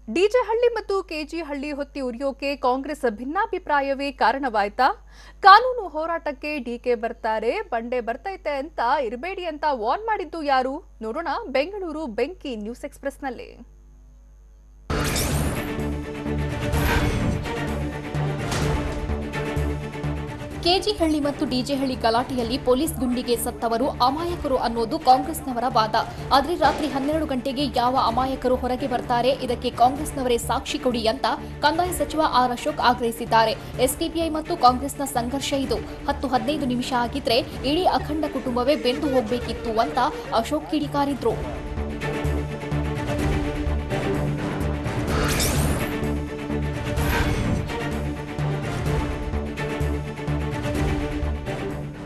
ಡಿಜೆಹಳ್ಳಿ ಮತ್ತು ಕೆಜಿಹಳ್ಳಿ ಹೊತ್ತಿ ಉರಿಯೋಕೆ ಕಾಂಗ್ರೆಸ್ ಭಿನ್ನಾಭಿಪ್ರಾಯವೇ ಕಾರಣವಾಯ್ತಾ? ಕಾನೂನು ಹೋರಾಟಕ್ಕೆ ಡಿಕೆ ಬರ್ತಾರೆ, ಬಂಡೆ ಬರ್ತೈತೆ ಅಂತ ಇರಬೇಡಿ ಅಂತ ವಾರ್ನ್ ಮಾಡಿದ್ದು ಯಾರು? ನೋಡೋಣ ಬೆಂಗಳೂರು ಬೆಂಕಿ ನ್ಯೂಸ್ ಎಕ್ಸ್‌ಪ್ರೆಸ್‌ನಲ್ಲಿ. ಕೆಜಿಹಳ್ಳಿ ಮತ್ತು ಡಿಜೆಹಳ್ಳಿ ಗಲಾಟೆಯಲ್ಲಿ ಪೊಲೀಸ್ ಗುಂಡಿಗೆ ಸತ್ತವರು ಅಮಾಯಕರು ಅನ್ನೋದು ಕಾಂಗ್ರೆಸ್ನವರ ವಾದ. ಆದರೆ ರಾತ್ರಿ 12 ಗಂಟೆಗೆ ಯಾವ ಅಮಾಯಕರು ಹೊರಗೆ ಬರ್ತಾರೆ, ಇದಕ್ಕೆ ಕಾಂಗ್ರೆಸ್ನವರೇ ಸಾಕ್ಷಿ ಕೊಡಿ ಅಂತ ಕಂದಾಯ ಸಚಿವ ಆರ್ ಅಶೋಕ್ ಆಗ್ರಹಿಸಿದ್ದಾರೆ. ಎಸ್ಡಿಪಿಐ ಮತ್ತು ಕಾಂಗ್ರೆಸ್ನ ಸಂಘರ್ಷ ಇದು 10-15 ನಿಮಿಷ ಆಗಿದ್ರೆ ಇಡೀ ಅಖಂಡ ಕುಟುಂಬವೇ ಬೆಂದು ಹೋಗಬೇಕಿತ್ತು ಅಂತ ಅಶೋಕ್ ಕಿಡಿಕಾರಿದ್ರು.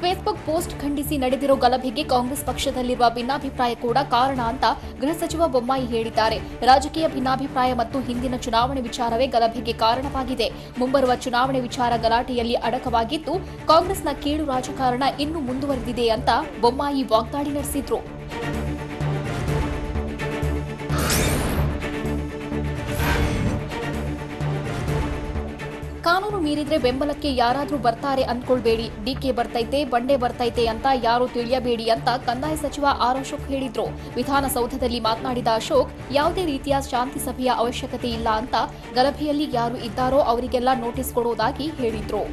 ಫೇಸ್ಬುಕ್ ಪೋಸ್ಟ್ ಖಂಡಿಸಿ ನಡೆದಿರೋ ಗಲಭೆಗೆ ಕಾಂಗ್ರೆಸ್ ಪಕ್ಷದಲ್ಲಿರುವ ಭಿನ್ನಾಭಿಪ್ರಾಯ ಕೂಡ ಕಾರಣ ಅಂತ ಗೃಹ ಸಚಿವ ಬೊಮ್ಮಾಯಿ ಹೇಳಿದ್ದಾರೆ. ರಾಜಕೀಯ ಭಿನ್ನಾಭಿಪ್ರಾಯ ಮತ್ತು ಹಿಂದಿನ ಚುನಾವಣೆ ವಿಚಾರವೇ ಗಲಭೆಗೆ ಕಾರಣವಾಗಿದೆ. ಮುಂಬರುವ ಚುನಾವಣೆ ವಿಚಾರ ಗಲಾಟೆಯಲ್ಲಿ ಅಡಕವಾಗಿದ್ದು, ಕಾಂಗ್ರೆಸ್ನ ಕೀಳು ರಾಜಕಾರಣ ಇನ್ನೂ ಮುಂದುವರೆದಿದೆ ಅಂತ ಬೊಮ್ಮಾಯಿ ವಾಗ್ದಾಳಿ ನಡೆಸಿದ್ರು. ಕಾನೂನು ಮೀರಿದ್ರೆ ಬೆಂಬಲಕ್ಕೆ ಯಾರಾದ್ರೂ ಬರ್ತಾರೆ ಅಂದ್ಕೊಳ್ಬೇಡಿ, ಡಿಕೆ ಬರ್ತೈತೆ, ಬಂಡೆ ಬರ್ತೈತೆ ಅಂತ ಯಾರು ತಿಳಿಯಬೇಡಿ ಅಂತ ಕಂದಾಯ ಸಚಿವ ಆರ್ ಅಶೋಕ್ ಹೇಳಿದ್ರು. ವಿಧಾನಸೌಧದಲ್ಲಿ ಮಾತನಾಡಿದ ಅಶೋಕ್, ಯಾವುದೇ ರೀತಿಯ ಶಾಂತಿ ಸಭೆಯ ಅವಶ್ಯಕತೆ ಇಲ್ಲ ಅಂತ, ಗಲಭೆಯಲ್ಲಿ ಯಾರು ಇದ್ದಾರೋ ಅವರಿಗೆಲ್ಲ ನೋಟಿಸ್ ಕೊಡೋದಾಗಿ ಹೇಳಿದ್ರು.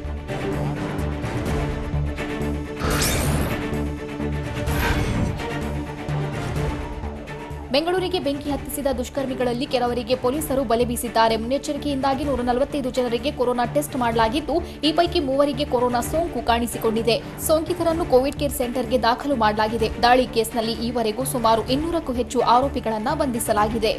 ಬೆಂಗಳೂರಿಗೆ ಬೆಂಕಿ ಹತ್ತಿಸಿದ ದುಷ್ಕರ್ಮಿಗಳಲ್ಲಿ ಕೆಲವರಿಗೆ ಪೊಲೀಸರು ಬಲೆ ಬೀಸಿದ್ದಾರೆ. ಮುನ್ನೆಚ್ಚರಿಕೆಯಿಂದಾಗಿ 145 ಜನರಿಗೆ ಕೊರೋನಾ ಟೆಸ್ಟ್ ಮಾಡಲಾಗಿದ್ದು, ಈ ಪೈಕಿ 3 ಕೊರೋನಾ ಸೋಂಕು ಕಾಣಿಸಿಕೊಂಡಿದೆ. ಸೋಂಕಿತರನ್ನು ಕೋವಿಡ್ ಕೇರ್ ಸೆಂಟರ್ಗೆ ದಾಖಲು ಮಾಡಲಾಗಿದೆ. ದಾಳಿ ಕೇಸ್ನಲ್ಲಿ ಈವರೆಗೂ ಸುಮಾರು 200ಕ್ಕೂ ಹೆಚ್ಚು ಆರೋಪಿಗಳನ್ನು ಬಂಧಿಸಲಾಗಿದೆ.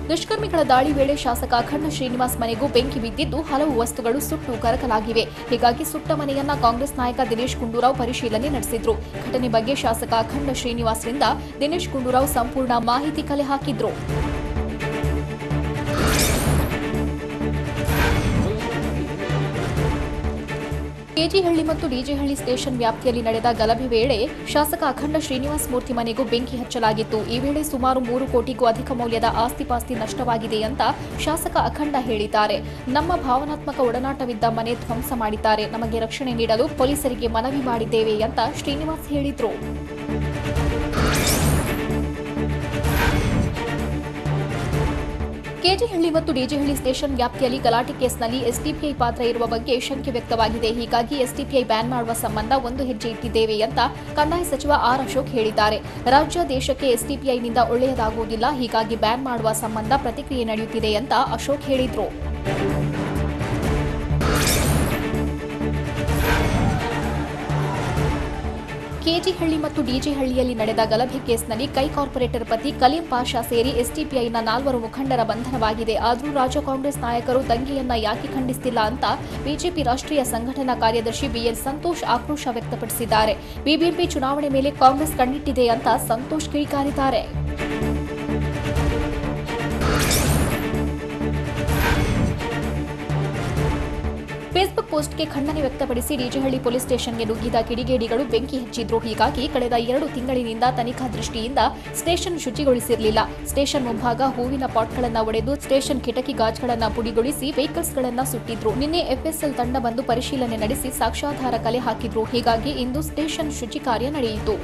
ದುಷ್ಕರ್ಮಿಗಳ ದಾಳಿ ವೇಳೆ ಶಾಸಕ ಅಖಂಡ ಶ್ರೀನಿವಾಸ್ ಮನೆಗೂ ಬೆಂಕಿ ಬಿದ್ದಿದ್ದು, ಹಲವು ವಸ್ತುಗಳು ಸುಟ್ಟು ಕರಕಲಾಗಿವೆ. ಹೀಗಾಗಿ ಸುಟ್ಟ ಮನೆಯನ್ನ ಕಾಂಗ್ರೆಸ್ ನಾಯಕ ದಿನೇಶ್ ಗುಂಡೂರಾವ್ ಪರಿಶೀಲನೆ ನಡೆಸಿದ್ರು. ಘಟನೆ ಬಗ್ಗೆ ಶಾಸಕ ಅಖಂಡ ಶ್ರೀನಿವಾಸ್ರಿಂದ ದಿನೇಶ್ ಗುಂಡೂರಾವ್ ಸಂಪೂರ್ಣ ಮಾಹಿತಿ ಕಲೆ ಹಾಕಿದ್ರು. ಕೆಜಿಹಳ್ಳಿ ಮತ್ತು ಡಿಜೆಹಳ್ಳಿ ಸ್ಟೇಷನ್ ವ್ಯಾಪ್ತಿಯಲ್ಲಿ ನಡೆದ ಗಲಭೆ ವೇಳೆ ಶಾಸಕ ಅಖಂಡ ಶ್ರೀನಿವಾಸ್ ಮೂರ್ತಿ ಮನೆಗೂ ಬೆಂಕಿ ಹಚ್ಚಲಾಗಿತ್ತು. ಈ ವೇಳೆ ಸುಮಾರು 3 ಕೋಟಿಗೂ ಅಧಿಕ ಮೌಲ್ಯದ ಆಸ್ತಿಪಾಸ್ತಿ ನಷ್ಟವಾಗಿದೆ ಅಂತ ಶಾಸಕ ಅಖಂಡ ಹೇಳಿದ್ದಾರೆ. ನಮ್ಮ ಭಾವನಾತ್ಮಕ ಒಡನಾಟವಿದ್ದ ಮನೆ ಧ್ವಂಸ ಮಾಡಿದ್ದಾರೆ. ನಮಗೆ ರಕ್ಷಣೆ ನೀಡಲು ಪೊಲೀಸರಿಗೆ ಮನವಿ ಮಾಡಿದ್ದೇವೆ ಅಂತ ಶ್ರೀನಿವಾಸ್ ಹೇಳಿದ್ರು. ಕೆಜಿಹಳ್ಳಿ ಮತ್ತು ಡಿಜೆಹಳ್ಳಿ ಸ್ಟೇಷನ್ ವ್ಯಾಪ್ತಿಯಲ್ಲಿ ಗಲಾಟೆ ಕೇಸ್ನಲ್ಲಿ ಎಸ್ಡಿಪಿಐ ಪಾತ್ರ ಇರುವ ಬಗ್ಗೆ ಶಂಕೆ ವ್ಯಕ್ತವಾಗಿದೆ. ಹೀಗಾಗಿ ಎಸ್ಡಿಪಿಐ ಬ್ಯಾನ್ ಮಾಡುವ ಸಂಬಂಧ ಒಂದು ಹೆಜ್ಜೆ ಇಟ್ಟಿದ್ದೇವೆ ಅಂತ ಕಂದಾಯ ಸಚಿವ ಆರ್ ಅಶೋಕ್ ಹೇಳಿದ್ದಾರೆ. ರಾಜ್ಯ ದೇಶಕ್ಕೆ ಎಸ್ಡಿಪಿಐನಿಂದ ಒಳ್ಳೆಯದಾಗುವುದಿಲ್ಲ, ಹೀಗಾಗಿ ಬ್ಯಾನ್ ಮಾಡುವ ಸಂಬಂಧ ಪ್ರತಿಕ್ರಿಯೆ ನಡೆಯುತ್ತಿದೆ ಅಂತ ಅಶೋಕ್ ಹೇಳಿದ್ರು. ಕೆಜಿಹಳ್ಳಿ ಮತ್ತು ಡಿಜೆಹಳ್ಳಿಯಲ್ಲಿ ನಡೆದ ಗಲಭೆ ಕೇಸ್ನಲ್ಲಿ ಕೈ ಕಾರ್ಪೊರೇಟರ್ ಪತಿ ಕಲೀಂ ಪಾಷಾ ಸೇರಿ ಎಸ್ಡಿಪಿಐನ 4 ಮುಖಂಡರ ಬಂಧನವಾಗಿದೆ. ಆದರೂ ರಾಜ್ಯ ಕಾಂಗ್ರೆಸ್ ನಾಯಕರು ದಂಗೆಯನ್ನ ಯಾಕೆ ಖಂಡಿಸುತ್ತಿಲ್ಲ ಅಂತ ಬಿಜೆಪಿ ರಾಷ್ಟ್ರೀಯ ಸಂಘಟನಾ ಕಾರ್ಯದರ್ಶಿ ಬಿಎಲ್ ಸಂತೋಷ್ ಆಕ್ರೋಶ ವ್ಯಕ್ತಪಡಿಸಿದ್ದಾರೆ. ಬಿಬಿಎಂಪಿ ಚುನಾವಣೆ ಮೇಲೆ ಕಾಂಗ್ರೆಸ್ ಕಣ್ಣಿಟ್ಟಿದೆ ಅಂತ ಸಂತೋಷ್ ಕಿಡಿಕಾರಿದ್ದಾರೆ. ಫೇಸ್ಬುಕ್ ಪೋಸ್ಟ್ಗೆ ಖಂಡನೆ ವ್ಯಕ್ತಪಡಿಸಿ ಡಿಜೆಹಳ್ಳಿ ಪೊಲೀಸ್ ಸ್ಟೇಷನ್ಗೆ ನುಗ್ಗಿದ ಕಿಡಿಗೇಡಿಗಳು ಬೆಂಕಿ ಹಚ್ಚಿದ್ರು. ಹೀಗಾಗಿ ಕಳೆದ 2 ತಿಂಗಳಿನಿಂದ ತನಿಖಾ ದೃಷ್ಟಿಯಿಂದ ಸ್ಟೇಷನ್ ಶುಚಿಗೊಳಿಸಿರಲಿಲ್ಲ. ಸ್ಟೇಷನ್ ಮುಂಭಾಗ ಹೂವಿನ ಪಾಟ್ಗಳನ್ನು ಒಡೆದು ಸ್ಟೇಷನ್ ಕಿಟಕಿ ಗಾಜ್ಗಳನ್ನು ಪುಡಿಗೊಳಿಸಿ ವೆಹಿಕಲ್ಸ್ಗಳನ್ನು ಸುಟ್ಟಿದ್ರು. ನಿನ್ನೆ ಎಫ್ಎಸ್ಎಲ್ ತಂಡ ಬಂದು ಪರಿಶೀಲನೆ ನಡೆಸಿ ಸಾಕ್ಷ್ಯಾಧಾರ ಕಲೆ ಹಾಕಿದ್ರು. ಹೀಗಾಗಿ ಇಂದು ಸ್ಟೇಷನ್ ಶುಚಿ ಕಾರ್ಯ ನಡೆಯಿತು.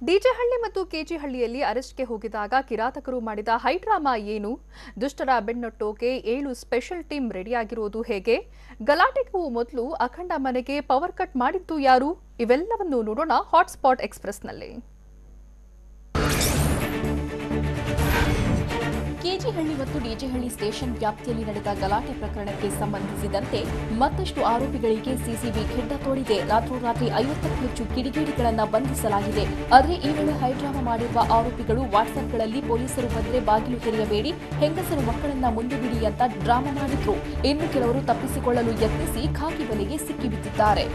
ಡಿಜೆಹಳ್ಳಿ ಮತ್ತು ಕೆಜಿಹಳ್ಳಿಯಲ್ಲಿ ಅರೆಸ್ಟ್ಗೆ ಹೋಗಿದಾಗ ಕಿರಾತಕರು ಮಾಡಿದ ಹೈಡ್ರಾಮಾ ಏನು? ದುಷ್ಟರ ಬೆನ್ನಟ್ಟೋಕೆ 7 ಸ್ಪೆಷಲ್ ಟೀಮ್ ರೆಡಿಯಾಗಿರುವುದು ಹೇಗೆ? ಗಲಾಟೆಗೂ ಮೊದಲು ಅಖಂಡ ಮನೆಗೆ ಪವರ್ ಕಟ್ ಮಾಡಿದ್ದು ಯಾರು? ಇವೆಲ್ಲವನ್ನು ನೋಡೋಣ ಹಾಟ್ಸ್ಪಾಟ್ ಎಕ್ಸ್‌ಪ್ರೆಸ್‌ನಲ್ಲಿ. ಕೆಜಿಹಳ್ಳಿ ಮತ್ತು ಡಿಜೆಹಳ್ಳಿ ಸ್ಟೇಷನ್ ವ್ಯಾಪ್ತಿಯಲ್ಲಿ ನಡೆದ ಗಲಾಟೆ ಪ್ರಕರಣಕ್ಕೆ ಸಂಬಂಧಿಸಿದಂತೆ ಮತ್ತಷ್ಟು ಆರೋಪಿಗಳಿಗೆ ಸಿಸಿಬಿ ಖೆಡ್ಡ ತೋಡಿದೆ. ರಾತ್ರೋರಾತ್ರಿ 50ಕ್ಕೂ ಹೆಚ್ಚು ಕಿಡಿಗೇಡಿಗಳನ್ನು ಬಂಧಿಸಲಾಗಿದೆ. ಆದರೆ ಈ ವೇಳೆ ಹೈಡ್ರಾಮಾ ಮಾಡಿರುವ ಆರೋಪಿಗಳು ವಾಟ್ಸ್ಆಪ್ಗಳಲ್ಲಿ ಪೊಲೀಸರು ಬಂದರೆ ಬಾಗಿಲು ತೆರೆಯಬೇಡಿ, ಹೆಂಗಸರು ಮಕ್ಕಳನ್ನ ಮುಂದೆ ಬಿಡಿ ಅಂತ ಡ್ರಾಮಾ ಮಾಡಿದ್ರು. ಇನ್ನು ಕೆಲವರು ತಪ್ಪಿಸಿಕೊಳ್ಳಲು ಯತ್ನಿಸಿ ಖಾಕಿ ಬಲೆಗೆ ಸಿಕ್ಕಿಬಿದ್ದಿದ್ದಾರೆ.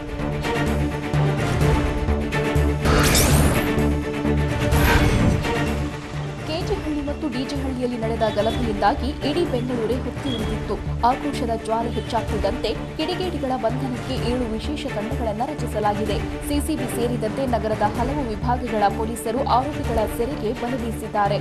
ಕೆಜಿಹಳ್ಳಿ ಕೇಜಿಹಳ್ಳಿ ಮತ್ತು ಡಿಜೆಹಳ್ಳಿಯಲ್ಲಿ ನಡೆದ ಗಲಭೆಯಿಂದಾಗಿ ಇಡೀ ಬೆಂಗಳೂರೇ ಹೊತ್ತಿ ಉರಿದಿತ್ತು. ಆಕ್ರೋಶದ ಜ್ವಾಲೆ ಹೆಚ್ಚಾಗ್ತಿದ್ದಂತೆ ಕಿಡಿಗೇಡಿಗಳ ಬಂಧನಕ್ಕೆ 7 ವಿಶೇಷ ತಂಡಗಳನ್ನು ರಚಿಸಲಾಗಿದೆ. ಸಿಸಿಬಿ ಸೇರಿದಂತೆ ನಗರದ ಹಲವು ವಿಭಾಗಗಳ ಪೊಲೀಸರು ಆರೋಪಿಗಳ ಸೆರೆಗೆ ಬಲೆ ಬೀಸಿದ್ದಾರೆ.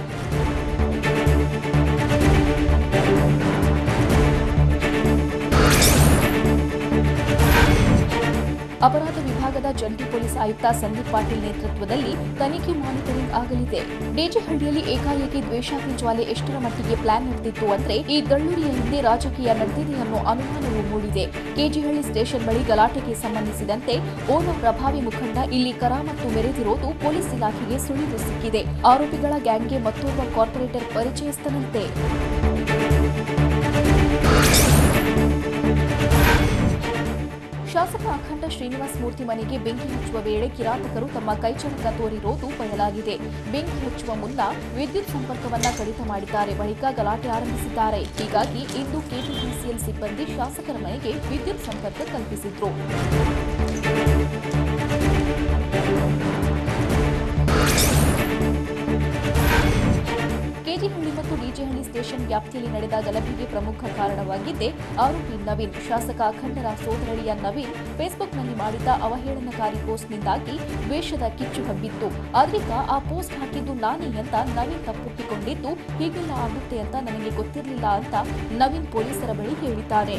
ಅಪರಾಧ ವಿಭಾಗದ ಜಂಟಿ ಪೊಲೀಸ್ ಆಯುಕ್ತ ಸಂದೀಪ್ ಪಾಟೀಲ್ ನೇತೃತ್ವದಲ್ಲಿ ತನಿಖೆ ಮಾನಿಟರಿಂಗ್ ಆಗಲಿದೆ. ಡಿಜೆಹಳ್ಳಿಯಲ್ಲಿ ಏಕಾಏಕಿ ದ್ವೇಷಾತಿ ಜ್ವಾಲೆ ಎಷ್ಟರ ಮಟ್ಟಿಗೆ ಪ್ಲಾನ್ ನಡೆದಿತ್ತು ಅಂದ್ರೆ ಈ ದಳ್ಳುರಿಯ ಹಿಂದೆ ರಾಜಕೀಯ ನಡೆದಿದೆ ಅನ್ನೋ ಅನುಮಾನವೂ ಮೂಡಿದೆ. ಕೆಜಿಹಳ್ಳಿ ಸ್ಟೇಷನ್ ಬಳಿ ಗಲಾಟೆಗೆ ಸಂಬಂಧಿಸಿದಂತೆ ಓರ್ವ ಪ್ರಭಾವಿ ಮುಖಂಡ ಇಲ್ಲಿ ಕರಾಮತ್ತು ಮೆರೆದಿರೋದು ಪೊಲೀಸ್ ಇಲಾಖೆಗೆ ಸುಳಿವು ಸಿಕ್ಕಿದೆ. ಆರೋಪಿಗಳ ಗ್ಯಾಂಗ್ಗೆ ಮತ್ತೋರ್ವ ಕಾರ್ಪೊರೇಟರ್ ಪರಿಚಯಸ್ಥನಂತೆ. ಶಾಸಕ ಅಖಂಡ ಶ್ರೀನಿವಾಸ್ ಮೂರ್ತಿ ಮನೆಗೆ ಬೆಂಕಿ ಹಚ್ಚುವ ವೇಳೆ ಕಿರಾತಕರು ತಮ್ಮ ಕೈಚಳಕ ತೋರಿರೋದು ಬಯಲಾಗಿದೆ. ಬೆಂಕಿ ಹಚ್ಚುವ ಮುನ್ನ ವಿದ್ಯುತ್ ಸಂಪರ್ಕವನ್ನ ಕಡಿತ ಮಾಡಿದ್ದಾರೆ. ಬಳಿಕ ಗಲಾಟೆ ಆರಂಭಿಸಿದ್ದಾರೆ. ಹೀಗಾಗಿ ಇಂದು ಕೆಪಿಟಿಸಿಎಲ್ ಸಿಬ್ಬಂದಿ ಶಾಸಕರ ಮನೆಗೆ ವಿದ್ಯುತ್ ಸಂಪರ್ಕ ಕಲ್ಪಿಸಿದ್ರು. ಕೆಜಿಹಳ್ಳಿ ಮತ್ತು ಡಿಜೆಹಳ್ಳಿ ಸ್ಟೇಷನ್ ವ್ಯಾಪ್ತಿಯಲ್ಲಿ ನಡೆದ ಗಲಭೆಗೆ ಪ್ರಮುಖ ಕಾರಣವಾಗಿದ್ದೇ ಆರೋಪಿ ನವೀನ್. ಶಾಸಕ ಅಖಂಡರ ಸೋದರಳಿಯ ನವೀನ್ ಫೇಸ್ಬುಕ್ನಲ್ಲಿ ಮಾಡಿದ್ದ ಅವಹೇಳನಕಾರಿ ಪೋಸ್ಟ್ನಿಂದಾಗಿ ದ್ವೇಷದ ಕಿಚ್ಚು ಹಬ್ಬಿತ್ತು. ಆದ್ರೀಗ ಆ ಪೋಸ್ಟ್ ಹಾಕಿದ್ದು ನಾನೇ ಅಂತ ನವೀನ್ ತಪ್ಪೊಪ್ಪಿಕೊಂಡಿದ್ದು, ಹೀಗೆಲ್ಲ ಆಗುತ್ತೆ ಅಂತ ನನಗೆ ಗೊತ್ತಿರಲಿಲ್ಲ ಅಂತ ನವೀನ್ ಪೊಲೀಸರ ಬಳಿ ಹೇಳಿದ್ದಾನೆ.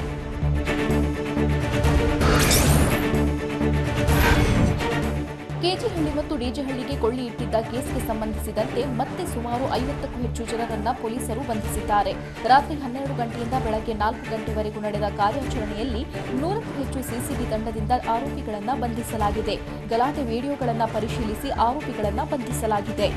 ಕೆಜಿಹಳ್ಳಿ ಮತ್ತು ಡಿಜೆಹಳ್ಳಿಗೆ ಕೊಳ್ಳಿ ಇಟ್ಟಿದ್ದ ಕೇಸ್ಗೆ ಸಂಬಂಧಿಸಿದಂತೆ ಮತ್ತೆ ಸುಮಾರು 50ಕ್ಕೂ ಹೆಚ್ಚು ಜನರನ್ನ ಪೊಲೀಸರು ಬಂಧಿಸಿದ್ದಾರೆ. ರಾತ್ರಿ 12 ಗಂಟೆಯಿಂದ ಬೆಳಗ್ಗೆ 4 ಗಂಟೆವರೆಗೂ ನಡೆದ ಕಾರ್ಯಾಚರಣೆಯಲ್ಲಿ 100ಕ್ಕೂ ಹೆಚ್ಚು ಸಿಸಿಬಿ ತಂಡದಿಂದ ಆರೋಪಿಗಳನ್ನ ಬಂಧಿಸಲಾಗಿದೆ. ಗಲಾಟೆ ವಿಡಿಯೋಗಳನ್ನು ಪರಿಶೀಲಿಸಿ ಆರೋಪಿಗಳನ್ನ ಬಂಧಿಸಲಾಗಿದೆ.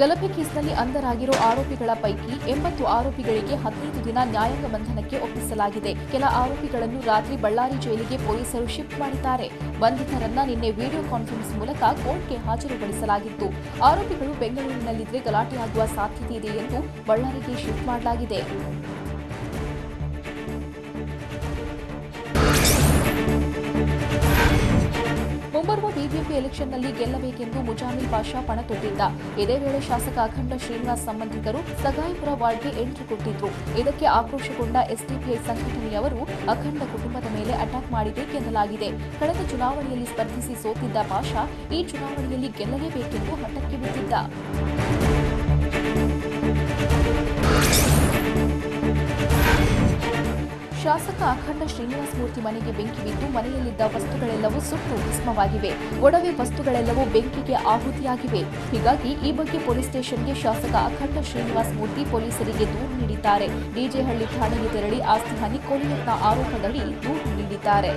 ಗಲಭೆ ಕೇಸ್ನಲ್ಲಿ ಅಂಧರಾಗಿರೋ ಆರೋಪಿಗಳ ಪೈಕಿ 80 ಆರೋಪಿಗಳಿಗೆ 15 ದಿನ ನ್ಯಾಯಾಂಗ ಬಂಧನಕ್ಕೆ ಒಪ್ಪಿಸಲಾಗಿದೆ. ಕೆಲ ಆರೋಪಿಗಳನ್ನು ರಾತ್ರಿ ಬಳ್ಳಾರಿ ಜೈಲಿಗೆ ಪೊಲೀಸರು ಶಿಫ್ಟ್ ಮಾಡಿದ್ದಾರೆ. ಬಂಧಿತರನ್ನ ನಿನ್ನೆ ವಿಡಿಯೋ ಕಾನ್ಫರೆನ್ಸ್ ಮೂಲಕ ಕೋರ್ಟ್ಗೆ ಹಾಜರುಪಡಿಸಲಾಗಿತ್ತು. ಆರೋಪಿಗಳು ಬೆಂಗಳೂರಿನಲ್ಲಿದ್ದರೆ ಗಲಾಟೆಯಾಗುವ ಸಾಧ್ಯತೆ ಇದೆ ಎಂದು ಬಳ್ಳಾರಿಗೆ ಶಿಫ್ಟ್ ಮಾಡಲಾಗಿದೆ. ಮುಂಬರುವ ಬಿಬಿಎಂಪಿ ಎಲೆಕ್ಷನ್ನಲ್ಲಿ ಗೆಲ್ಲಬೇಕೆಂದು ಮುಜಾಮಿಲ್ ಪಾಷಾ ಪಣ ತೊಟ್ಟಿದ್ದ. ಇದೇ ವೇಳೆ ಶಾಸಕ ಅಖಂಡ ಶ್ರೀನಿವಾಸ್ ಸಂಬಂಧಿಕರು ಸಗಾಯಿಪುರ ವಾರ್ಡ್ಗೆ ಎಂಟ್ರಿ ಕೊಟ್ಟಿದ್ರು. ಇದಕ್ಕೆ ಆಕ್ರೋಶಗೊಂಡ ಎಸ್ಡಿಪಿಐ ಸಂಘಟನೆಯವರು ಅಖಂಡ ಕುಟುಂಬದ ಮೇಲೆ ಅಟ್ಯಾಕ್ ಮಾಡಿದೆ ಎನ್ನಲಾಗಿದೆ. ಕಳೆದ ಚುನಾವಣೆಯಲ್ಲಿ ಸ್ಪರ್ಧಿಸಿ ಸೋತಿದ್ದ ಪಾಷಾ ಈ ಚುನಾವಣೆಯಲ್ಲಿ ಗೆಲ್ಲಲೇಬೇಕೆಂದು ಹಠಕ್ಕೆ ಬಿದ್ದಿದ್ದ. ಶಾಸಕ ಅಖಂಡ ಶ್ರೀನಿವಾಸ್ ಮೂರ್ತಿ ಮನೆಗೆ ಬೆಂಕಿ ಬಿದ್ದು ಮನೆಯಲ್ಲಿದ್ದ ವಸ್ತುಗಳೆಲ್ಲವೂ ಸುಟ್ಟು ಭಸ್ಮವಾಗಿವೆ. ಒಡವೆ ವಸ್ತುಗಳೆಲ್ಲವೂ ಬೆಂಕಿಗೆ ಆಹುತಿಯಾಗಿವೆ. ಹೀಗಾಗಿ ಈ ಬಗ್ಗೆ ಪೊಲೀಸ್ ಸ್ಟೇಷನ್ಗೆ ಶಾಸಕ ಅಖಂಡ ಶ್ರೀನಿವಾಸ್ ಮೂರ್ತಿ ಪೊಲೀಸರಿಗೆ ದೂರು ನೀಡಿದ್ದಾರೆ. ಡಿಜೆಹಳ್ಳಿ ಠಾಣೆಗೆ ತೆರಳಿ ಆಸ್ತಿ ಹಾನಿ ಕೊಲೆಯತ್ನ ಆರೋಪದಡಿ ದೂರು ನೀಡಿದ್ದಾರೆ.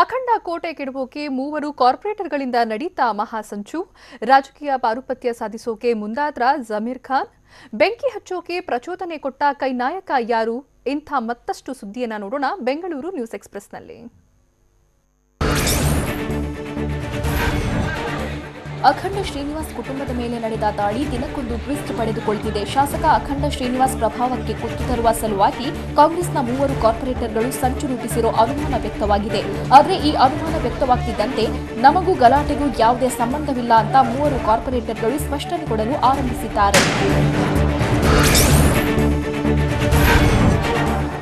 ಅಖಂಡ ಕೋಟೆ ಕೆಡವೋಕೆ 3 ಕಾರ್ಪೊರೇಟರ್ಗಳಿಂದ ನಡೀತಾ ಮಹಾಸಂಚು. ರಾಜಕೀಯ ಪಾರುಪತ್ಯ ಸಾಧಿಸೋಕೆ ಮುಂದಾದ್ರ ಜಮೀರ್ ಖಾನ್. ಬೆಂಕಿ ಹಚ್ಚೋಕೆ ಪ್ರಚೋದನೆ ಕೊಟ್ಟ ಕೈ ನಾಯಕ ಯಾರು? ಇಂಥ ಮತ್ತಷ್ಟು ಸುದ್ದಿಯನ್ನ ನೋಡೋಣ ಬೆಂಗಳೂರು ನ್ಯೂಸ್ ಎಕ್ಸ್‌ಪ್ರೆಸ್‌ನಲ್ಲಿ. ಅಖಂಡ ಶ್ರೀನಿವಾಸ್ ಕುಟುಂಬದ ಮೇಲೆ ನಡೆದ ದಾಳಿ ದಿನಕ್ಕೊಂದು ಟ್ವಿಸ್ಟ್ ಪಡೆದುಕೊಳ್ಳುತ್ತಿದೆ. ಶಾಸಕ ಅಖಂಡ ಶ್ರೀನಿವಾಸ್ ಪ್ರಭಾವಕ್ಕೆ ಕುತ್ತು ತರುವ ಸಲುವಾಗಿ ಕಾಂಗ್ರೆಸ್ನ 3 ಕಾರ್ಪೊರೇಟರ್ಗಳು ಸಂಚು ರೂಪಿಸಿರೋ ಅನುಮಾನ ವ್ಯಕ್ತವಾಗಿದೆ. ಆದರೆ ಈ ಅನುಮಾನ ವ್ಯಕ್ತವಾಗ್ತಿದ್ದಂತೆ ನಮಗೂ ಗಲಾಟೆಗೂ ಯಾವುದೇ ಸಂಬಂಧವಿಲ್ಲ ಅಂತ 3 ಕಾರ್ಪೊರೇಟರ್ಗಳು ಸ್ಪಷ್ಟನೆ ಕೊಡಲು ಆರಂಭಿಸಿದ್ದಾರೆ.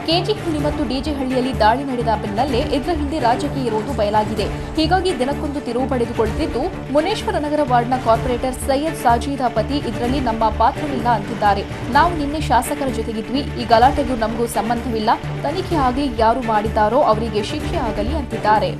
ಕೆಜಿಹಳ್ಳಿ ಮತ್ತು ಡಿಜೆಹಳ್ಳಿಯಲ್ಲಿ ದಾಳಿ ನಡೆದ ಬೆನ್ನಲ್ಲೇ ಇದರ ಹಿಂದೆ ರಾಜಕೀಯ ಇರುವುದು ಬಯಲಾಗಿದೆ. ಹೀಗಾಗಿ ದಿನಕ್ಕೊಂದು ತಿರುವು ಪಡೆದುಕೊಳ್ಳುತ್ತಿದ್ದು, ಮುನೇಶ್ವರ ನಗರ ವಾರ್ಡ್ನ ಕಾರ್ಪೊರೇಟರ್ ಸೈಯದ್ ಸಾಜೀದಾ ಪತಿ ಇದರಲ್ಲಿ ನಮ್ಮ ಪಾತ್ರವಿಲ್ಲ ಅಂತಿದ್ದಾರೆ. ನಾವು ನಿನ್ನೆ ಶಾಸಕರ ಜೊತೆಗಿದ್ವಿ, ಈ ಗಲಾಟೆಗೂ ನಮಗೂ ಸಂಬಂಧವಿಲ್ಲ, ತನಿಖೆ ಆಗಿ ಯಾರು ಮಾಡಿದ್ದಾರೋ ಅವರಿಗೆ ಶಿಕ್ಷೆ ಆಗಲಿ ಅಂತಿದ್ದಾರೆ.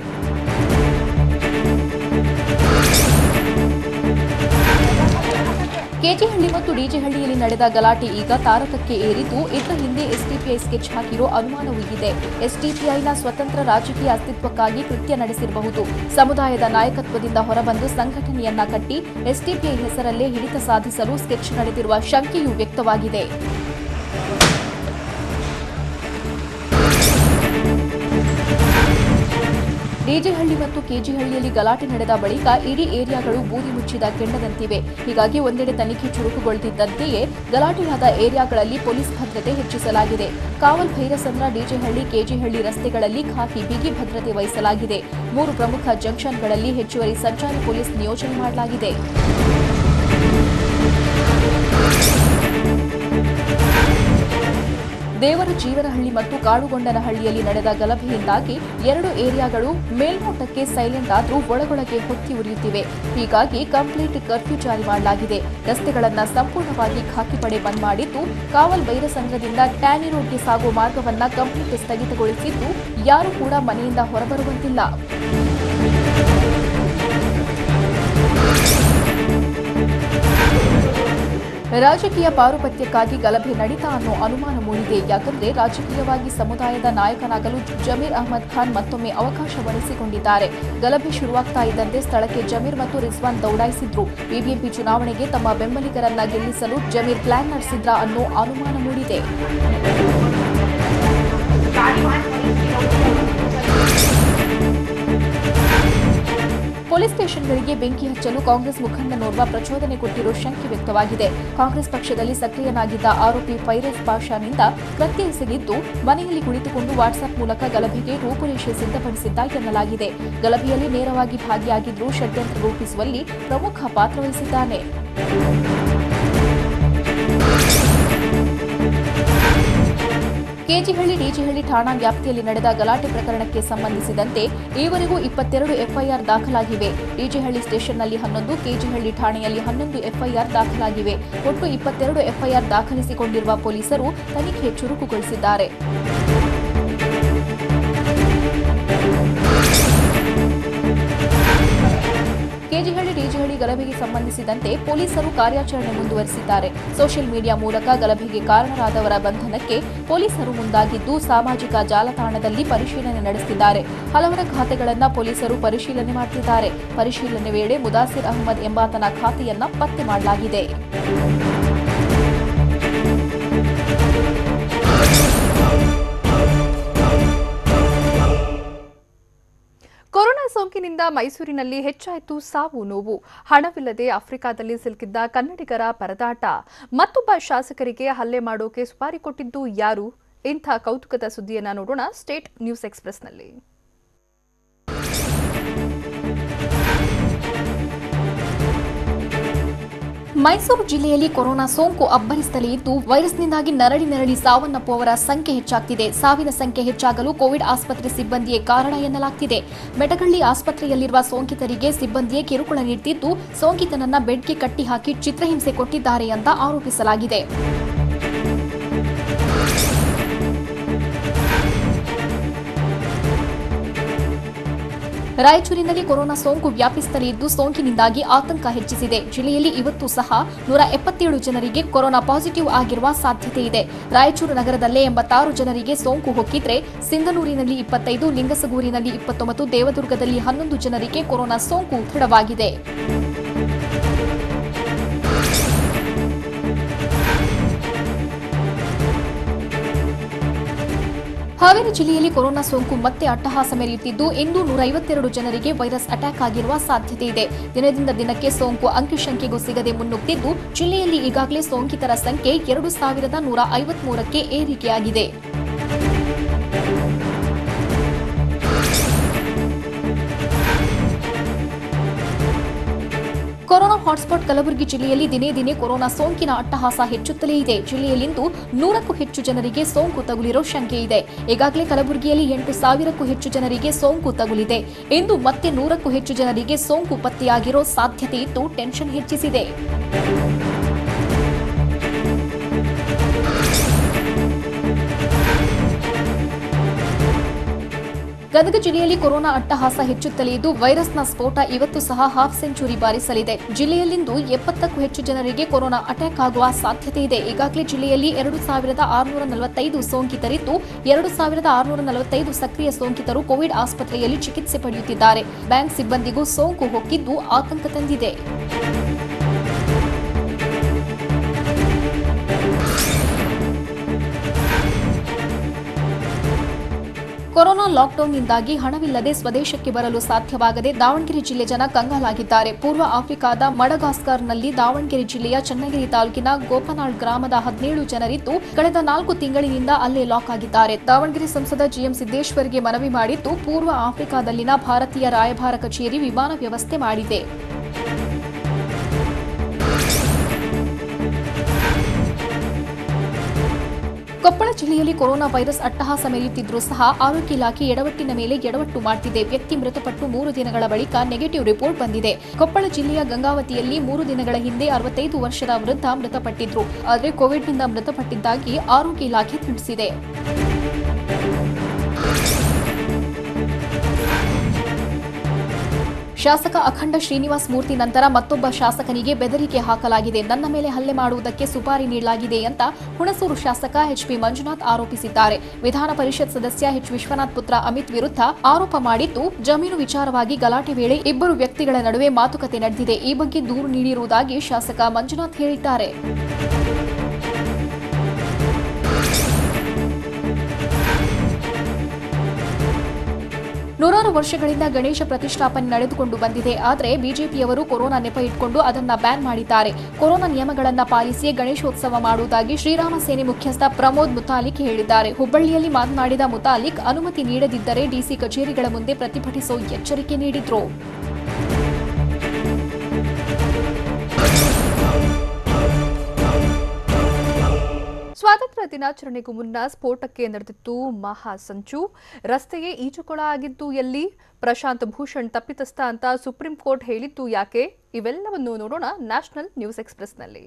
ಕೆಜಿಹಳ್ಳಿ ಮತ್ತು ಡಿಜೆಹಳ್ಳಿಯಲ್ಲಿ ನಡೆದ ಗಲಾಟೆ ಈಗ ತಾರಕಕ್ಕೆ ಏರಿದ್ದು, ಇದರ ಹಿಂದೆ ಎಸ್ಡಿಪಿಐ ಸ್ಕೆಚ್ ಹಾಕಿರೋ ಅನುಮಾನವೂ ಇದೆ. ಎಸ್ಡಿಪಿಐನ ಸ್ವತಂತ್ರ ರಾಜಕೀಯ ಅಸ್ತಿತ್ವಕ್ಕಾಗಿ ಕೃತ್ಯ ನಡೆಸಿರಬಹುದು. ಸಮುದಾಯದ ನಾಯಕತ್ವದಿಂದ ಹೊರಬಂದು ಸಂಘಟನೆಯನ್ನ ಕಟ್ಟಿ ಎಸ್ಡಿಪಿಐ ಹೆಸರಲ್ಲೇ ಹಿಡಿತ ಸಾಧಿಸಲು ಸ್ಕೆಚ್ ನಡೆದಿರುವ ಶಂಕೆಯೂ ವ್ಯಕ್ತವಾಗಿದೆ. ಡಿಜೆಹಳ್ಳಿ ಮತ್ತು ಕೆಜಿಹಳ್ಳಿಯಲ್ಲಿ ಗಲಾಟೆ ನಡೆದ ಬಳಿಕ ಇಡೀ ಏರಿಯಾಗಳು ಬೂದಿ ಮುಚ್ಚಿದ ಕೆಂಡದಂತಿವೆ. ಹೀಗಾಗಿ ಒಂದೆಡೆ ತನಿಖೆ ಚುರುಕುಗೊಳ್ಳುತ್ತಿದ್ದಂತೆಯೇ ಗಲಾಟೆಯಾದ ಏರಿಯಾಗಳಲ್ಲಿ ಪೊಲೀಸ್ ಭದ್ರತೆ ಹೆಚ್ಚಿಸಲಾಗಿದೆ. ಕಾವಲ್ ಭೈರಸಂದ್ರ, ಡಿಜೆಹಳ್ಳಿ, ಕೆಜಿಹಳ್ಳಿ ರಸ್ತೆಗಳಲ್ಲಿ ಖಾಕಿ ಬಿಗಿ ಭದ್ರತೆ ವಹಿಸಲಾಗಿದೆ. 3 ಪ್ರಮುಖ ಜಂಕ್ಷನ್ಗಳಲ್ಲಿ ಹೆಚ್ಚುವರಿ ಸಂಚಾರಿ ಪೊಲೀಸ್ ನಿಯೋಜನೆ ಮಾಡಲಾಗಿದೆ. ದೇವರ ಜೀವನಹಳ್ಳಿ ಮತ್ತು ಕಾಡುಗೊಂಡನಹಳ್ಳಿಯಲ್ಲಿ ನಡೆದ ಗಲಭೆಯಿಂದಾಗಿ 2 ಏರಿಯಾಗಳು ಮೇಲ್ನೋಟಕ್ಕೆ ಸೈಲೆಂಟ್ ಆದರೂ ಒಳಗೊಳಗೆ ಹೊತ್ತಿ ಉರಿಯುತ್ತಿವೆ. ಹೀಗಾಗಿ ಕಂಪ್ಲೀಟ್ ಕರ್ಫ್ಯೂ ಜಾರಿ ಮಾಡಲಾಗಿದೆ. ರಸ್ತೆಗಳನ್ನು ಸಂಪೂರ್ಣವಾಗಿ ಖಾಕಿ ಪಡೆ ಬಂದ್ ಮಾಡಿದ್ದು, ಕಾವಲ್ ಬೈರಸಂದ್ರದಿಂದ ಟ್ಯಾನಿ ರೋಡ್ಗೆ ಸಾಗುವ ಮಾರ್ಗವನ್ನು ಕಂಪ್ಲೀಟ್ ಸ್ಥಗಿತಗೊಳಿಸಿದ್ದು, ಯಾರೂ ಕೂಡ ಮನೆಯಿಂದ ಹೊರಬರುವಂತಿಲ್ಲ. ರಾಜಕೀಯ ಪಾರುಪತ್ಯಕ್ಕಾಗಿ ಗಲಭೆ ನಡೀತಾ ಅನ್ನೋ ಅನುಮಾನ ಮೂಡಿದೆ. ಯಾಕಂದ್ರೆ ರಾಜಕೀಯವಾಗಿ ಸಮುದಾಯದ ನಾಯಕನಾಗಲು ಜಮೀರ್ ಅಹ್ಮದ್ ಖಾನ್ ಮತ್ತೊಮ್ಮೆ ಅವಕಾಶ ಬಳಸಿಕೊಂಡಿದ್ದಾರೆ. ಗಲಭೆ ಶುರುವಾಗ್ತಾ ಇದ್ದಂತೆ ಸ್ಥಳಕ್ಕೆ ಜಮೀರ್ ಮತ್ತು ರಿಜ್ವಾನ್ ದೌಡಾಯಿಸಿದ್ರು. ಬಿಬಿಎಂಪಿ ಚುನಾವಣೆಗೆ ತಮ್ಮ ಬೆಂಬಲಿಗರನ್ನ ಗೆಲ್ಲಿಸಲು ಜಮೀರ್ ಪ್ಲಾನ್ ನಡೆಸಿದ್ರಾ ಅನ್ನೋ ಅನುಮಾನ ಮೂಡಿದೆ. ಪೊಲೀಸ್ ಸ್ಟೇಷನ್ಗಳಿಗೆ ಬೆಂಕಿ ಹಚ್ಚಲು ಕಾಂಗ್ರೆಸ್ ಮುಖಂಡನೋರ್ವ ಪ್ರಚೋದನೆ ಕೊಟ್ಟಿರೋ ಶಂಕೆ ವ್ಯಕ್ತವಾಗಿದೆ. ಕಾಂಗ್ರೆಸ್ ಪಕ್ಷದಲ್ಲಿ ಸಕ್ರಿಯನಾಗಿದ್ದ ಆರೋಪಿ ಫೈರೋಜ್ ಪಾಷಾನಿಂದ ಕೃತ್ಯ ಎಸಗಿದ್ದು, ಮನೆಯಲ್ಲಿ ಕುಳಿತುಕೊಂಡು ವಾಟ್ಸ್ಆಪ್ ಮೂಲಕ ಗಲಭೆಗೆ ರೂಪುರೇಷೆ ಸಿದ್ಧಪಡಿಸಿದ್ದ ಎನ್ನಲಾಗಿದೆ. ಗಲಭೆಯಲ್ಲಿ ನೇರವಾಗಿ ಭಾಗಿಯಾಗಿದ್ದರೂ ಷಡ್ಯಂತ್ರ ರೂಪಿಸುವಲ್ಲಿ ಪ್ರಮುಖ ಪಾತ್ರ ವಹಿಸಿದ್ದಾನೆ. ಕೆಜಿಹಳ್ಳಿ, ಡಿಜಿಹಳ್ಳಿ ಠಾಣಾ ವ್ಯಾಪ್ತಿಯಲ್ಲಿ ನಡೆದ ಗಲಾಟೆ ಪ್ರಕರಣಕ್ಕೆ ಸಂಬಂಧಿಸಿದಂತೆ ಈವರೆಗೂ 22 ಎಫ್ಐಆರ್ ದಾಖಲಾಗಿವೆ. ಡಿಜಿಹಳ್ಳಿ ಸ್ಟೇಷನ್ನಲ್ಲಿ 11, ಕೆಜಿಹಳ್ಳಿ ಠಾಣೆಯಲ್ಲಿ 11 ಎಫ್ಐಆರ್ ದಾಖಲಾಗಿವೆ. ಒಟ್ಟು 22 ಎಫ್ಐಆರ್ ದಾಖಲಿಸಿಕೊಂಡಿರುವ ಪೊಲೀಸರು ತನಿಖೆ ಚುರುಕುಗೊಳಿಸಿದ್ದಾರೆ. ಕೆಜಿಹಳ್ಳಿ, ಡಿಜಿಹಳ್ಳಿ ಗಲಭೆಗೆ ಸಂಬಂಧಿಸಿದಂತೆ ಪೊಲೀಸರು ಕಾರ್ಯಾಚರಣೆ ಮುಂದುವರೆಸಿದ್ದಾರೆ. ಸೋಷಿಯಲ್ ಮೀಡಿಯಾ ಮೂಲಕ ಗಲಭೆಗೆ ಕಾರಣರಾದವರ ಬಂಧನಕ್ಕೆ ಪೊಲೀಸರು ಮುಂದಾಗಿದ್ದು, ಸಾಮಾಜಿಕ ಜಾಲತಾಣದಲ್ಲಿ ಪರಿಶೀಲನೆ ನಡೆಸುತ್ತಿದ್ದಾರೆ. ಹಲವರ ಖಾತೆಗಳನ್ನು ಪೊಲೀಸರು ಪರಿಶೀಲನೆ ಮಾಡುತ್ತಿದ್ದಾರೆ. ಪರಿಶೀಲನೆ ವೇಳೆ ಮುದಾಸಿರ್ ಅಹ್ಮದ್ ಎಂಬಾತನ ಖಾತೆಯನ್ನ ಪತ್ತೆ ಮಾಡಲಾಗಿದೆ. ಕೊರೋನಾ ಸೋಂಕಿನಿಂದ ಮೈಸೂರಿನಲ್ಲಿ ಹೆಚ್ಚಾಯಿತು ಸಾವು ನೋವು. ಹಣವಿಲ್ಲದೆ ಆಫ್ರಿಕಾದಲ್ಲಿ ಸಿಲುಕಿದ್ದ ಕನ್ನಡಿಗರ ಪರದಾಟ. ಮತ್ತೊಬ್ಬ ಶಾಸಕರಿಗೆ ಹಲ್ಲೆ ಮಾಡೋಕೆ ಸುಪಾರಿ ಕೊಟ್ಟಿದ್ದು ಯಾರು? ಇಂಥ ಕೌತುಕದ ಸುದ್ದಿಯನ್ನ ನೋಡೋಣ ಸ್ಟೇಟ್ ನ್ಯೂಸ್ ಎಕ್ಸ್‌ಪ್ರೆಸ್‌ನಲ್ಲಿ. ಮೈಸೂರು ಜಿಲ್ಲೆಯಲ್ಲಿ ಕೊರೋನಾ ಸೋಂಕು ಅಬ್ಬರಿಸುತ್ತಲೇ ಇದ್ದು, ವೈರಸ್ನಿಂದಾಗಿ ನರಳಿ ಸಾವನ್ನಪ್ಪುವವರ ಸಂಖ್ಯೆ ಹೆಚ್ಚಾಗ್ತಿದೆ. ಸಾವಿನ ಸಂಖ್ಯೆ ಹೆಚ್ಚಾಗಲು ಕೋವಿಡ್ ಆಸ್ಪತ್ರೆ ಸಿಬ್ಬಂದಿಯೇ ಕಾರಣ ಎನ್ನಲಾಗ್ತಿದೆ. ಮೆಟಗಳ್ಳಿ ಆಸ್ಪತ್ರೆಯಲ್ಲಿರುವ ಸೋಂಕಿತರಿಗೆ ಸಿಬ್ಬಂದಿಯೇ ಕಿರುಕುಳ ನೀಡುತ್ತಿದ್ದು, ಸೋಂಕಿತನನ್ನ ಬೆಡ್ಗೆ ಕಟ್ಟಿ ಹಾಕಿ ಚಿತ್ರಹಿಂಸೆ ಕೊಟ್ಟಿದ್ದಾರೆ ಅಂತ ಆರೋಪಿಸಲಾಗಿದೆ. ರಾಯಚೂರಿನಲ್ಲಿ ಕೊರೋನಾ ಸೋಂಕು ವ್ಯಾಪಿಸುತ್ತಲೇ ಇದ್ದು, ಸೋಂಕಿನಿಂದಾಗಿ ಆತಂಕ ಹೆಚ್ಚಿಸಿದೆ. ಜಿಲ್ಲೆಯಲ್ಲಿ ಇವತ್ತು ಸಹ 177 ಜನರಿಗೆ ಕೊರೋನಾ ಪಾಸಿಟಿವ್ ಆಗಿರುವ ಸಾಧ್ಯತೆ ಇದೆ. ರಾಯಚೂರು ನಗರದಲ್ಲೇ 86 ಜನರಿಗೆ ಸೋಂಕು ಹೊಕ್ಕಿದ್ರೆ, ಸಿಂಧನೂರಿನಲ್ಲಿ 25, ಲಿಂಗಸಗೂರಿನಲ್ಲಿ 29, ದೇವದುರ್ಗದಲ್ಲಿ 11 ಜನರಿಗೆ ಕೊರೋನಾ ಸೋಂಕು ದೃಢವಾಗಿದೆ. ಹಾವೇರಿ ಜಿಲ್ಲೆಯಲ್ಲಿ ಕೊರೋನಾ ಸೋಂಕು ಮತ್ತೆ ಅಟ್ಟಹಾಸ ಮೆರೆಯುತ್ತಿದ್ದು, ಇಂದು 152 ಜನರಿಗೆ ವೈರಸ್ ಅಟ್ಯಾಕ್ ಆಗಿರುವ ಸಾಧ್ಯತೆ ಇದೆ. ದಿನದಿಂದ ದಿನಕ್ಕೆ ಸೋಂಕು ಅಂಕಿಸಂಖ್ಯೆಗೂ ಸಿಗದೆ ಮುನ್ನುಗ್ತಿದ್ದು, ಜಿಲ್ಲೆಯಲ್ಲಿ ಈಗಾಗಲೇ ಸೋಂಕಿತರ ಸಂಖ್ಯೆ 2153ಕ್ಕೆ ಏರಿಕೆಯಾಗಿದೆ. ಕೊರೋನಾ ಹಾಟ್ಸ್ಪಾಟ್ ಕಲಬುರಗಿ ಜಿಲ್ಲೆಯಲ್ಲಿ ದಿನೇ ದಿನೇ ಕೊರೋನಾ ಸೋಂಕಿನ ಅಟ್ಟಹಾಸ ಹೆಚ್ಚುತ್ತಲೇ ಇದೆ. ಜಿಲ್ಲೆಯಲ್ಲಿಂದು 100ಕ್ಕೂ ಹೆಚ್ಚು ಜನರಿಗೆ ಸೋಂಕು ತಗುಲಿರೋ ಶಂಕೆ ಇದೆ. ಈಗಾಗಲೇ ಕಲಬುರಗಿಯಲ್ಲಿ 8,000ಕ್ಕೂ ಹೆಚ್ಚು ಜನರಿಗೆ ಸೋಂಕು ತಗುಲಿದೆ. ಇಂದು ಮತ್ತೆ 100ಕ್ಕೂ ಹೆಚ್ಚು ಜನರಿಗೆ ಸೋಂಕು ಪತ್ತೆಯಾಗಿರೋ ಸಾಧ್ಯತೆ ಇದ್ದು, ಟೆನ್ಷನ್ ಹೆಚ್ಚಿಸಿದೆ. ಗದಗ ಜಿಲ್ಲೆಯಲ್ಲಿ ಕೊರೋನಾ ಅಟ್ಟಹಾಸ ಹೆಚ್ಚುತ್ತಲೇ ಇದ್ದು, ವೈರಸ್ನ ಸ್ಫೋಟ ಇವತ್ತು ಸಹ ಹಾಫ್ ಸೆಂಚುರಿ ಬಾರಿಸಲಿದೆ. ಜಿಲ್ಲೆಯಲ್ಲಿಂದು 70ಕ್ಕೂ ಹೆಚ್ಚು ಜನರಿಗೆ ಕೊರೋನಾ ಅಟ್ಯಾಕ್ ಆಗುವ ಸಾಧ್ಯತೆ ಇದೆ. ಈಗಾಗಲೇ ಜಿಲ್ಲೆಯಲ್ಲಿ 2,645 ಸೋಂಕಿತರಿದ್ದು, 2,645 ಸಕ್ರಿಯ ಸೋಂಕಿತರು ಕೋವಿಡ್ ಆಸ್ಪತ್ರೆಯಲ್ಲಿ ಚಿಕಿತ್ಸೆ ಪಡೆಯುತ್ತಿದ್ದಾರೆ. ಬ್ಯಾಂಕ್ ಸಿಬ್ಬಂದಿಗೂ ಸೋಂಕು ಹೊಕ್ಕಿದ್ದು ಆತಂಕ ತಂದಿದೆ. ಕೊರೋನಾ ಲಾಕ್ಡೌನ್ನಿಂದಾಗಿ ಹಣವಿಲ್ಲದೆ ಸ್ವದೇಶಕ್ಕೆ ಬರಲು ಸಾಧ್ಯವಾಗದೆ ದಾವಣಗೆರೆ ಜಿಲ್ಲೆ ಜನ ಕಂಗಾಲಾಗಿದ್ದಾರೆ. ಪೂರ್ವ ಆಫ್ರಿಕಾದ ಮಡಗಾಸ್ಕರ್ನಲ್ಲಿ ದಾವಣಗೆರೆ ಜಿಲ್ಲೆಯ ಚನ್ನಗಿರಿ ತಾಲೂಕಿನ ಗೋಪನಾಳ್ ಗ್ರಾಮದ 17 ಜನರಿದ್ದು ಕಳೆದ 4 ತಿಂಗಳಿನಿಂದ ಅಲ್ಲೇ ಲಾಕ್ ಆಗಿದ್ದಾರೆ. ದಾವಣಗೆರೆ ಸಂಸದ ಜಿಎಂ ಸಿದ್ದೇಶ್ವರ್ಗೆ ಮನವಿ ಮಾಡಿದ್ದು ಪೂರ್ವ ಆಫ್ರಿಕಾದಲ್ಲಿನ ಭಾರತೀಯ ರಾಯಭಾರ ಕಚೇರಿ ವಿಮಾನ ವ್ಯವಸ್ಥೆ ಮಾಡಿದೆ. ಕೊಪ್ಪಳ ಜಿಲ್ಲೆಯಲ್ಲಿ ಕೊರೋನಾ ವೈರಸ್ ಅಟ್ಟಹಾಸ ಮೆರೆಯುತ್ತಿದ್ದರೂ ಸಹ ಆರೋಗ್ಯ ಇಲಾಖೆ ಎಡವಟ್ಟಿನ ಮೇಲೆ ಎಡವಟ್ಟು ಮಾಡುತ್ತಿದೆ. ವ್ಯಕ್ತಿ ಮೃತಪಟ್ಟು 3 ದಿನಗಳ ಬಳಿಕ ನೆಗೆಟಿವ್ ರಿಪೋರ್ಟ್ ಬಂದಿದೆ. ಕೊಪ್ಪಳ ಜಿಲ್ಲೆಯ ಗಂಗಾವತಿಯಲ್ಲಿ 3 ದಿನಗಳ ಹಿಂದೆ 65 ವರ್ಷದ ವೃದ್ಧ ಮೃತಪಟ್ಟಿದ್ರು. ಆದರೆ ಕೋವಿಡ್ನಿಂದ ಮೃತಪಟ್ಟಿದ್ದಾಗಿ ಆರೋಗ್ಯ ಇಲಾಖೆ ತಿಳಿಸಿದೆ. ಶಾಸಕ ಅಖಂಡ ಶ್ರೀನಿವಾಸ್ ಮೂರ್ತಿ ನಂತರ ಮತ್ತೊಬ್ಬ ಶಾಸಕನಿಗೆ ಬೆದರಿಕೆ ಹಾಕಲಾಗಿದೆ. ನನ್ನ ಮೇಲೆ ಹಲ್ಲೆ ಮಾಡುವುದಕ್ಕೆ ಸುಪಾರಿ ನೀಡಲಾಗಿದೆ ಅಂತ ಹುಣಸೂರು ಶಾಸಕ ಎಚ್ಪಿ ಮಂಜುನಾಥ್ ಆರೋಪಿಸಿದ್ದಾರೆ. ವಿಧಾನ ಪರಿಷತ್ ಸದಸ್ಯ ಎಚ್ ವಿಶ್ವನಾಥ್ ಪುತ್ರ ಅಮಿತ್ ವಿರುದ್ಧ ಆರೋಪ ಮಾಡಿದ್ದು ಜಮೀನು ವಿಚಾರವಾಗಿ ಗಲಾಟೆ ವೇಳೆ ಇಬ್ಬರು ವ್ಯಕ್ತಿಗಳ ನಡುವೆ ಮಾತುಕತೆ ನಡೆದಿದೆ. ಈ ಬಗ್ಗೆ ದೂರು ನೀಡಿರುವುದಾಗಿ ಶಾಸಕ ಮಂಜುನಾಥ್ ಹೇಳಿದ್ದಾರೆ. ನೂರಾರು ವರ್ಷಗಳಿಂದ ಗಣೇಶ ಪ್ರತಿಷ್ಠಾಪನೆ ನಡೆದುಕೊಂಡು ಬಂದಿದೆ. ಆದರೆ ಬಿಜೆಪಿಯವರು ಕೊರೋನಾ ನೆಪ ಇಟ್ಕೊಂಡು ಅದನ್ನ ಬ್ಯಾನ್ ಮಾಡಿದ್ದಾರೆ. ಕೊರೋನಾ ನಿಯಮಗಳನ್ನು ಪಾಲಿಸಿ ಗಣೇಶೋತ್ಸವ ಮಾಡುವುದಾಗಿ ಶ್ರೀರಾಮ ಸೇನೆ ಮುಖ್ಯಸ್ಥ ಪ್ರಮೋದ್ ಮುತಾಲಿಕ್ ಹೇಳಿದ್ದಾರೆ. ಹುಬ್ಬಳ್ಳಿಯಲ್ಲಿ ಮಾತನಾಡಿದ ಮುತಾಲಿಕ್ ಅನುಮತಿ ನೀಡದಿದ್ದರೆ ಡಿಸಿ ಕಚೇರಿಗಳ ಮುಂದೆ ಪ್ರತಿಭಟಿಸುವ ಎಚ್ಚರಿಕೆ ನೀಡಿದ್ರು. ಸ್ವಾತಂತ್ರ್ಯ ದಿನಾಚರಣೆಗೂ ಮುನ್ನ ಸ್ಫೋಟಕ್ಕೆ ನಡೆದಿತ್ತು ಮಹಾ ಸಂಚು. ರಸ್ತೆಯೇ ಈಜುಕೊಳ ಆಗಿದ್ದು ಎಲ್ಲಿ? ಪ್ರಶಾಂತ್ ಭೂಷಣ್ ತಪ್ಪಿತಸ್ಥ ಅಂತ ಸುಪ್ರೀಂ ಕೋರ್ಟ್ ಹೇಳಿದ್ದು ಯಾಕೆ? ಇವೆಲ್ಲವನ್ನು ನೋಡೋಣ ನ್ಯಾಷನಲ್ ನ್ಯೂಸ್ ಎಕ್ಸ್‌ಪ್ರೆಸ್‌ನಲ್ಲಿ.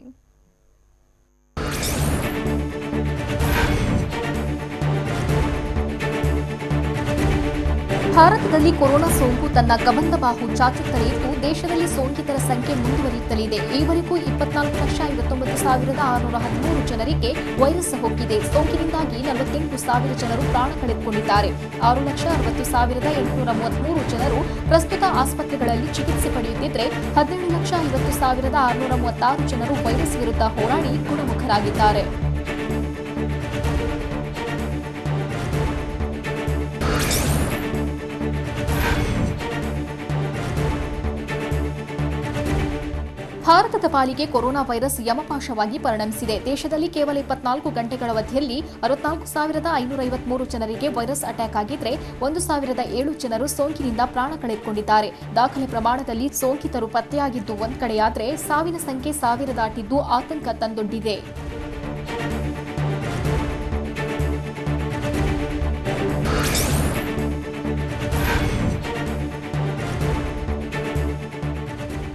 ಭಾರತದಲ್ಲಿ ಕೊರೋನಾ ಸೋಂಕು ತನ್ನ ಕಬಂದಬಾಹು ಚಾಚುತ್ತಲೇ ಇದ್ದು ದೇಶದಲ್ಲಿ ಸೋಂಕಿತರ ಸಂಖ್ಯೆ ಮುಂದುವರಿಯುತ್ತಲಿದೆ. ಈವರೆಗೂ 24,59,613 ಜನರಿಗೆ ವೈರಸ್ ಹೋಗಿದೆ. ಸೋಂಕಿನಿಂದಾಗಿ 48,000 ಜನರು ಪ್ರಾಣ ಕಳೆದುಕೊಂಡಿದ್ದಾರೆ. 6,60,833 ಜನರು ಪ್ರಸ್ತುತ ಆಸ್ಪತ್ರೆಗಳಲ್ಲಿ ಚಿಕಿತ್ಸೆ ಪಡೆಯುತ್ತಿದ್ದರೆ 17,50,636 ಜನರು ವೈರಸ್ ವಿರುದ್ಧ ಹೋರಾಡಿ ಗುಣಮುಖರಾಗಿದ್ದಾರೆ. ಭಾರತದ ಪಾಲಿಗೆ ಕೊರೋನಾ ವೈರಸ್ ಯಮಪಾಶವಾಗಿ ಪರಿಣಮಿಸಿದೆ. ದೇಶದಲ್ಲಿ ಕೇವಲ 24 ಗಂಟೆಗಳ ಅವಧಿಯಲ್ಲಿ 64,553 ಜನರಿಗೆ ವೈರಸ್ ಅಟ್ಯಾಕ್ ಆಗಿದ್ರೆ 1,007 ಜನರು ಸೋಂಕಿನಿಂದ ಪ್ರಾಣ ಕಳೆದುಕೊಂಡಿದ್ದಾರೆ. ದಾಖಲೆ ಪ್ರಮಾಣದಲ್ಲಿ ಸೋಂಕಿತರು ಪತ್ತೆಯಾಗಿದ್ದು ಒಂದ್ ಕಡೆಯಾದರೆ ಸಾವಿನ ಸಂಖ್ಯೆ 1000 ದಾಟಿದ್ದು ಆತಂಕ ತಂದೊಡ್ಡಿದೆ.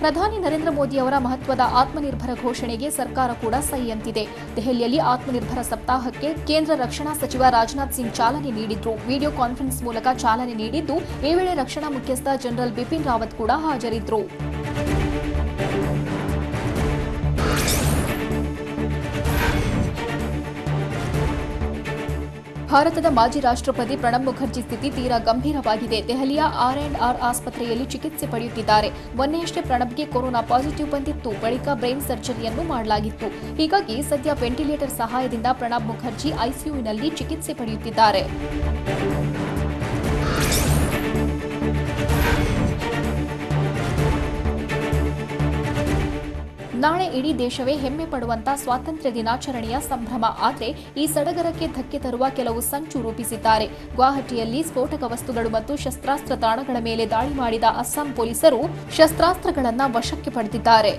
ಪ್ರಧಾನಿ ನರೇಂದ್ರ ಮೋದಿ ಅವರ ಮಹತ್ವದ ಆತ್ಮನಿರ್ಭರ ಘೋಷಣೆಗೆ ಸರ್ಕಾರ ಕೂಡ ಸಹಿ ಅಂತಿದೆ. ದೆಹಲಿಯಲ್ಲಿ ಆತ್ಮನಿರ್ಭರ ಸಪ್ತಾಹಕ್ಕೆ ಕೇಂದ್ರ ರಕ್ಷಣಾ ಸಚಿವ ರಾಜನಾಥ್ ಸಿಂಗ್ ಚಾಲನೆ ನೀಡಿದ್ರು. ವಿಡಿಯೋ ಕಾನ್ಫರೆನ್ಸ್ ಮೂಲಕ ಚಾಲನೆ ನೀಡಿದ್ದು ಈ ವೇಳೆ ರಕ್ಷಣಾ ಮುಖ್ಯಸ್ಥ ಜನರಲ್ ಬಿಪಿನ್ ರಾವತ್ ಕೂಡ ಹಾಜರಿದ್ದರು. ಭಾರತದ ಮಾಜಿ ರಾಷ್ಟ್ರಪತಿ ಪ್ರಣಬ್ ಮುಖರ್ಜಿ ಸ್ಥಿತಿ ತೀರಾ ಗಂಭೀರವಾಗಿದೆ. ದೆಹಲಿಯ R&R ಆಸ್ಪತ್ರೆಯಲ್ಲಿ ಚಿಕಿತ್ಸೆ ಪಡೆಯುತ್ತಿದ್ದಾರೆ. ಮೊನ್ನೆಯಷ್ಟೇ ಪ್ರಣಬ್ಗೆ ಕೊರೋನಾ ಪಾಸಿಟಿವ್ ಬಂದಿತ್ತು. ಬಳಿಕ ಬ್ರೈನ್ ಸರ್ಜರಿಯನ್ನು ಮಾಡಲಾಗಿತ್ತು. ಹೀಗಾಗಿ ಸದ್ಯ ವೆಂಟಿಲೇಟರ್ ಸಹಾಯದಿಂದ ಪ್ರಣಬ್ ಮುಖರ್ಜಿ ಐಸಿಯುನಲ್ಲಿ ಚಿಕಿತ್ಸೆ ಪಡೆಯುತ್ತಿದ್ದಾರೆ. ನಾಳೆ ಇಡೀ ದೇಶವೇ ಹೆಮ್ಮೆ ಪಡುವಂತ ಸ್ವಾತಂತ್ರ್ಯ ದಿನಾಚರಣೆಯ ಸಂಭ್ರಮ. ಆದರೆ ಈ ಸಡಗರಕ್ಕೆ ಧಕ್ಕೆ ತರುವ ಕೆಲವು ಸಂಚು ರೂಪಿಸಿದ್ದಾರೆ. ಗುವಾಹಟಿಯಲ್ಲಿ ಸ್ಫೋಟಕ ವಸ್ತುಗಳು ಮತ್ತು ಶಸ್ತ್ರಾಸ್ತ್ರ ತಾಣಗಳ ಮೇಲೆ ದಾಳಿ ಮಾಡಿದ ಅಸ್ಸಾಂ ಪೊಲೀಸರು ಶಸ್ತ್ರಾಸ್ತ್ರಗಳನ್ನು ವಶಕ್ಕೆ ಪಡೆದಿದ್ದಾರೆ.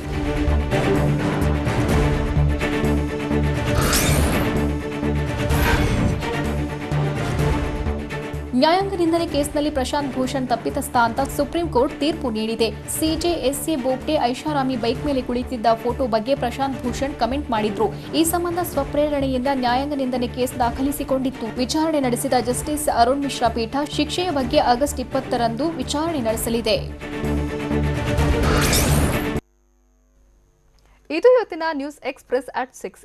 ನ್ಯಾಯಾಂಗ ನಿಂದನೆ ಕೇಸ್ನಲ್ಲಿ ಪ್ರಶಾಂತ್ ಭೂಷಣ್ ತಪ್ಪಿತಸ್ಥ ಅಂತ ಸುಪ್ರೀಂ ಕೋರ್ಟ್ ತೀರ್ಪು ನೀಡಿದೆ. ಸಿಜೆ ಎಸ್ಎ ಬೋಬ್ಡೆ ಐಷಾರಾಮಿ ಬೈಕ್ ಮೇಲೆ ಕುಳಿತಿದ್ದ ಫೋಟೋ ಬಗ್ಗೆ ಪ್ರಶಾಂತ್ ಭೂಷಣ್ ಕಮೆಂಟ್ ಮಾಡಿದ್ರು. ಈ ಸಂಬಂಧ ಸ್ವಪ್ರೇರಣೆಯಿಂದ ನ್ಯಾಯಾಂಗ ನಿಂದನೆ ಕೇಸ್ ದಾಖಲಿಸಿಕೊಂಡಿತ್ತು. ವಿಚಾರಣೆ ನಡೆಸಿದ ಜಸ್ಟಿಸ್ ಅರುಣ್ ಮಿಶ್ರಾ ಪೀಠ ಶಿಕ್ಷೆಯ ಬಗ್ಗೆ ಆಗಸ್ಟ್ 20ರಂದು ವಿಚಾರಣೆ ನಡೆಸಲಿದೆ. ಇದು ಇವತ್ತಿನ ನ್ಯೂಸ್ ಎಕ್ಸ್‌ಪ್ರೆಸ್ at 6.